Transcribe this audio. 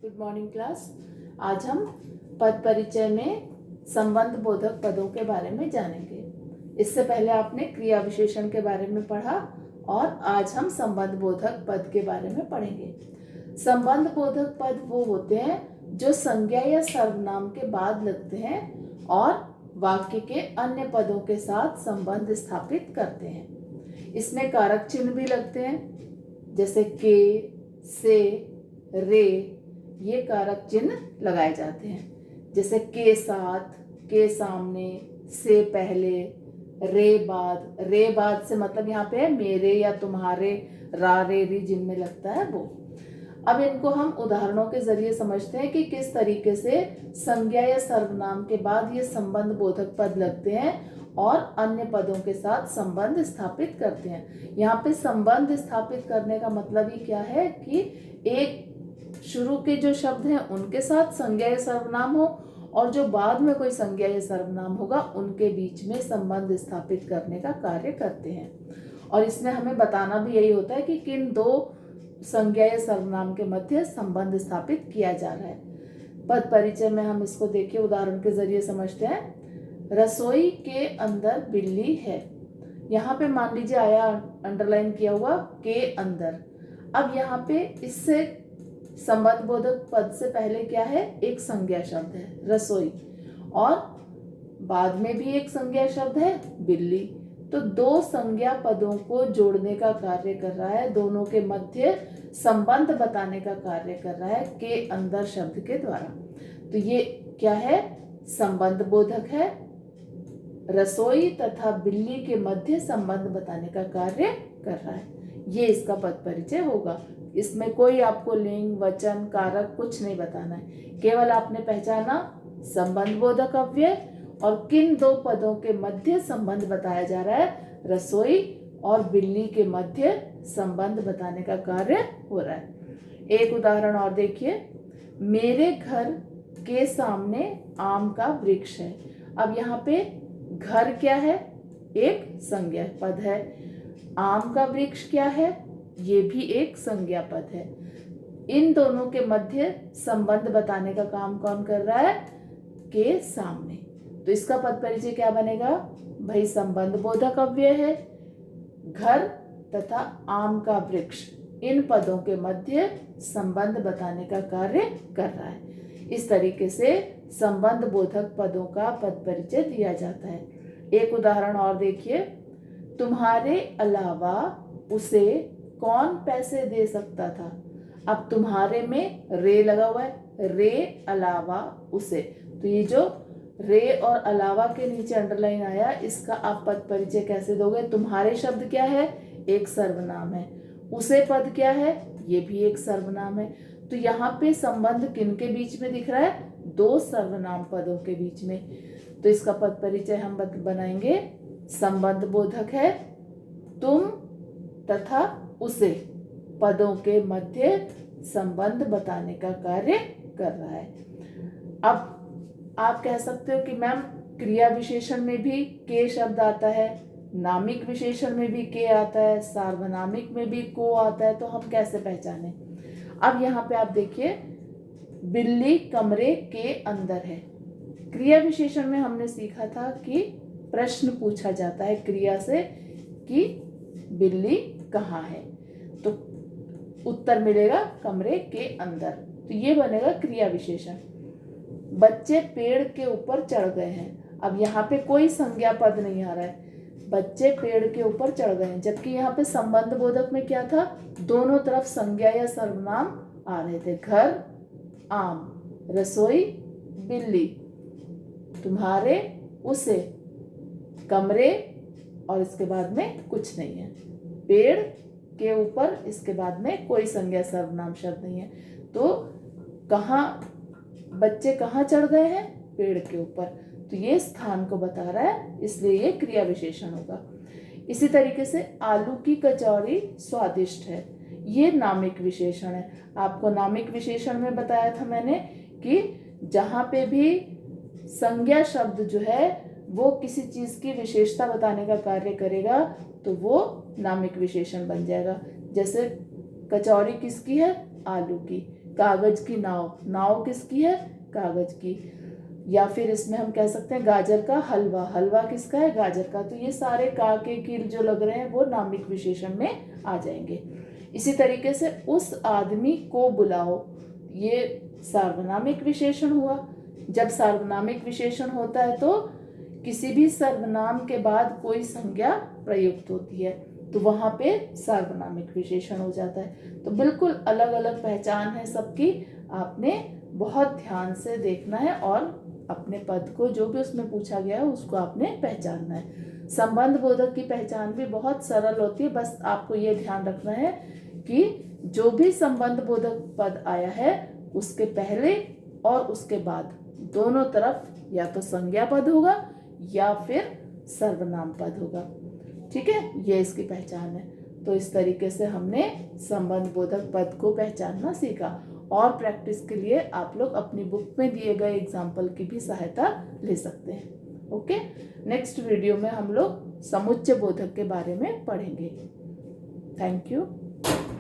Good morning class. आज हम पद परिचय में संबंध बोधक पदों के बारे में जानेंगे। इससे पहले आपने क्रिया विशेषण के बारे में पढ़ा और आज हम संबंध बोधक पद के बारे में पढ़ेंगे। संबंध बोधक पद वो होते हैं जो संज्ञा या सर्वनाम के बाद लगते हैं और वाक्य के अन्य पदों के साथ संबंध स्थापित करते हैं। इसमें कारक चिन्ह भी लगते हैं, जैसे के, से, रे, ये कारक चिन्ह लगाए जाते हैं। जैसे के साथ, के सामने, से पहले, रे बाद से मतलब यहाँ पे मेरे या तुम्हारे, रा रे री जिनमें लगता है वो। अब इनको हम उदाहरणों के जरिए समझते हैं कि किस तरीके से संज्ञा या सर्वनाम के बाद ये संबंध बोधक पद लगते हैं और अन्य पदों के साथ संबंध स्थापित करते हैं। यहाँ पे संबंध स्थापित करने का मतलब ही क्या है कि एक शुरू के जो शब्द हैं उनके साथ संज्ञा या सर्वनाम हो और जो बाद में कोई संज्ञा या सर्वनाम होगा उनके बीच में संबंध स्थापित करने का कार्य करते हैं। और इसमें हमें बताना भी यही होता है कि किन दो संज्ञा या सर्वनाम के मध्य संबंध स्थापित किया जा रहा है। पद परिचय में हम इसको देखिए उदाहरण के जरिए समझते हैं। रसोई के अंदर बिल्ली है। यहाँ पे मान लीजिए आया अंडरलाइन किया हुआ के अंदर। अब यहाँ पे इससे संबंध बोधक पद से पहले क्या है, एक संज्ञा शब्द है रसोई और बाद में भी एक संज्ञा शब्द है बिल्ली। तो दो संज्ञा पदों को जोड़ने का कार्य कर रहा है, दोनों के मध्य संबंध बताने का कार्य कर रहा है के अंदर शब्द के द्वारा। तो ये क्या है, संबंध बोधक है। रसोई तथा बिल्ली के मध्य संबंध बताने का कार्य कर रहा है। ये इसका पद परिचय होगा। इसमें कोई आपको लिंग, वचन, कारक कुछ नहीं बताना है, केवल आपने पहचाना संबंध बोधक अव्यय और किन दो पदों के मध्य संबंध बताया जा रहा है, रसोई और बिल्ली के मध्य संबंध बताने का कार्य हो रहा है। एक उदाहरण और देखिए, मेरे घर के सामने आम का वृक्ष है। अब यहाँ पे घर क्या है, एक संज्ञा पद है। आम का वृक्ष क्या है, ये भी एक संज्ञा पद है। इन दोनों के मध्य संबंध बताने का काम कौन कर रहा है, के सामने। तो इसका पद परिचय क्या बनेगा भाई, संबंध बोधक अव्यय है। घर तथा आम का वृक्ष, इन पदों के मध्य संबंध बताने का कार्य कर रहा है। इस तरीके से संबंध बोधक पदों का पद परिचय दिया जाता है। एक उदाहरण और देखिए, तुम्हारे अलावा उसे कौन पैसे दे सकता था। अब तुम्हारे में रे लगा हुआ है, रे अलावा उसे। तो ये जो रे और अलावा के नीचे अंडरलाइन आया, इसका आप पद परिचय कैसे दोगे। तुम्हारे शब्द क्या है, एक सर्वनाम है। उसे पद क्या है, ये भी एक सर्वनाम है। तो यहाँ पे संबंध किन के बीच में दिख रहा है, दो सर्वनाम पदों के बीच में। तो इसका पद परिचय हम बनाएंगे, संबंध बोधक है। तुम तथा उसे पदों के मध्य संबंध बताने का कार्य कर रहा है। अब आप कह सकते हो कि मैम क्रिया विशेषण में भी के शब्द आता है, नामिक विशेषण में भी के आता है, सार्वनामिक में भी को आता है, तो हम कैसे पहचाने। अब यहाँ पे आप देखिए, बिल्ली कमरे के अंदर है। क्रिया विशेषण में हमने सीखा था कि प्रश्न पूछा जाता है क्रिया से कि बिल्ली कहाँ है, तो उत्तर मिलेगा कमरे के अंदर। तो ये बनेगा क्रिया विशेषण। बच्चे पेड़ के ऊपर चढ़ गए हैं। अब यहाँ पे कोई संज्ञा पद नहीं आ रहा है, बच्चे पेड़ के ऊपर चढ़ गए हैं, जबकि यहाँ पे संबंध बोधक में क्या था, दोनों तरफ संज्ञा या सर्वनाम आ रहे थे। घर, आम, रसोई, बिल्ली, तुम्हारे, उसे, कमरे और इसके बाद में कुछ नहीं है। पेड़ के ऊपर, इसके बाद में कोई संज्ञा सर्वनाम शब्द नहीं है। तो कहाँ, बच्चे कहाँ चढ़ गए हैं, पेड़ के ऊपर। तो ये स्थान को बता रहा है, इसलिए ये क्रिया विशेषण होगा। इसी तरीके से आलू की कचौरी स्वादिष्ट है, ये नामिक विशेषण है। आपको नामिक विशेषण में बताया था मैंने कि जहाँ पे भी संज्ञा शब्द जो है वो किसी चीज की विशेषता बताने का कार्य करेगा तो वो नामिक विशेषण बन जाएगा। जैसे कचौरी किसकी है, आलू की, कागज की नाव, नाव किसकी है? कागज की। या फिर इसमें हम कह सकते हैं गाजर का हलवा, हलवा किसका है? गाजर का। तो ये सारे का के की जो लग रहे हैं वो नामिक विशेषण में आ जाएंगे। इसी तरीके से उस आदमी को बुलाओ, ये सार्वनामिक विशेषण हुआ। जब सार्वनामिक विशेषण होता है तो किसी भी सर्वनाम के बाद कोई संज्ञा प्रयुक्त होती है, तो वहां पे सार्वनामिक विशेषण हो जाता है। तो बिल्कुल अलग अलग पहचान है सबकी, आपने बहुत ध्यान से देखना है और अपने पद को जो भी उसमें पूछा गया है उसको आपने पहचानना है। संबंध बोधक की पहचान भी बहुत सरल होती है, बस आपको ये ध्यान रखना है कि जो भी संबंध बोधक पद आया है उसके पहले और उसके बाद दोनों तरफ या तो संज्ञा पद होगा या फिर सर्वनाम पद होगा। ठीक है, ये इसकी पहचान है। तो इस तरीके से हमने संबंध बोधक पद को पहचानना सीखा, और प्रैक्टिस के लिए आप लोग अपनी बुक में दिए गए एग्जाम्पल की भी सहायता ले सकते हैं। ओके, नेक्स्ट वीडियो में हम लोग समुच्चय बोधक के बारे में पढ़ेंगे। Thank you.